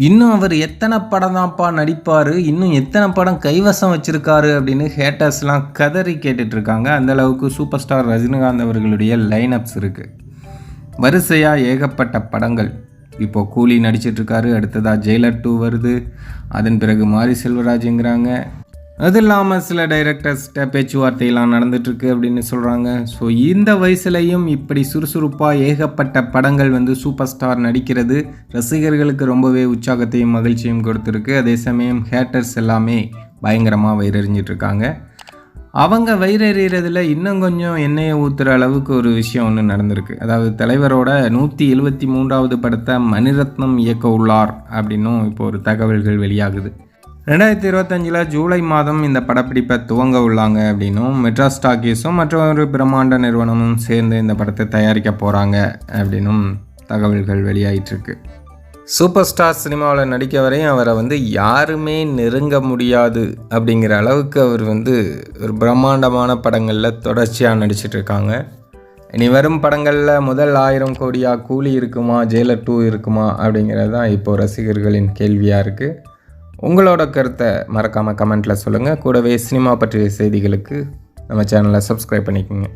இன்னும் அவர் எத்தனை படம் தான்ப்பா நடிப்பார், இன்னும் எத்தனை படம் கைவசம் வச்சுருக்காரு அப்படின்னு ஹேட்டர்ஸ்லாம் கதறி கேட்டுட்ருக்காங்க. அந்தளவுக்கு சூப்பர் ஸ்டார் ரஜினிகாந்த் அவர்களுடைய லைனப்ஸ் இருக்குது. வரிசையாக ஏகப்பட்ட படங்கள். இப்போது கூலி நடிச்சிட்ருக்காரு, அடுத்ததாக ஜெயிலர் 2 வருது, அதன் பிறகு மாரி செல்வராஜுங்கிறாங்க. அது இல்லாமல் சில டைரக்டர்ஸ்கிட்ட பேச்சுவார்த்தையெல்லாம் நடந்துகிட்ருக்கு அப்படின்னு சொல்கிறாங்க. ஸோ இந்த வயசுலையும் இப்படி சுறுசுறுப்பாக ஏகப்பட்ட படங்கள் சூப்பர் ஸ்டார் நடிக்கிறது ரசிகர்களுக்கு ரொம்பவே உற்சாகத்தையும் மகிழ்ச்சியும் கொடுத்துருக்கு. அதே சமயம் ஹேட்டர்ஸ் எல்லாமே பயங்கரமாக வயிறறிஞ்சிட்ருக்காங்க. அவங்க வயிறறிகிறதுல இன்னும் கொஞ்சம் எண்ணெயை ஊற்றுற அளவுக்கு ஒரு விஷயம் ஒன்று நடந்திருக்கு. அதாவது தலைவரோட 173வது படத்தை மணிரத்னம் இயக்க உள்ளார் அப்படின்னும் இப்போ ஒரு தகவல்கள் வெளியாகுது. 2025 ஜூலை மாதம் இந்த படப்பிடிப்பை துவங்க உள்ளாங்க அப்படின்னும் மெட்ராஸ் டாக்கீஸும் மற்றொரு பிரம்மாண்ட நிறுவனமும் சேர்ந்து இந்த படத்தை தயாரிக்க போகிறாங்க அப்படின்னும் தகவல்கள் வெளியாகிட்டுருக்கு. சூப்பர் ஸ்டார் சினிமாவில் நடிக்க வரையும் அவரை யாருமே நெருங்க முடியாது அப்படிங்கிற அளவுக்கு அவர் ஒரு பிரம்மாண்டமான படங்களில் தொடர்ச்சியாக நடிச்சிட்ருக்காங்க. இனி வரும் படங்களில் முதல் 1000 கோடியா, கூலி இருக்குமா, ஜெயிலர் 2 இருக்குமா அப்படிங்கிறது தான் இப்போது ரசிகர்களின் கேள்வியாக இருக்குது. உங்களோட கருத்தை மறக்காமல் கமெண்ட்டில் சொல்லுங்கள். கூடவே சினிமா பற்றிய செய்திகளுக்கு நம்ம சேனலை சப்ஸ்கிரைப் பண்ணிக்கோங்க.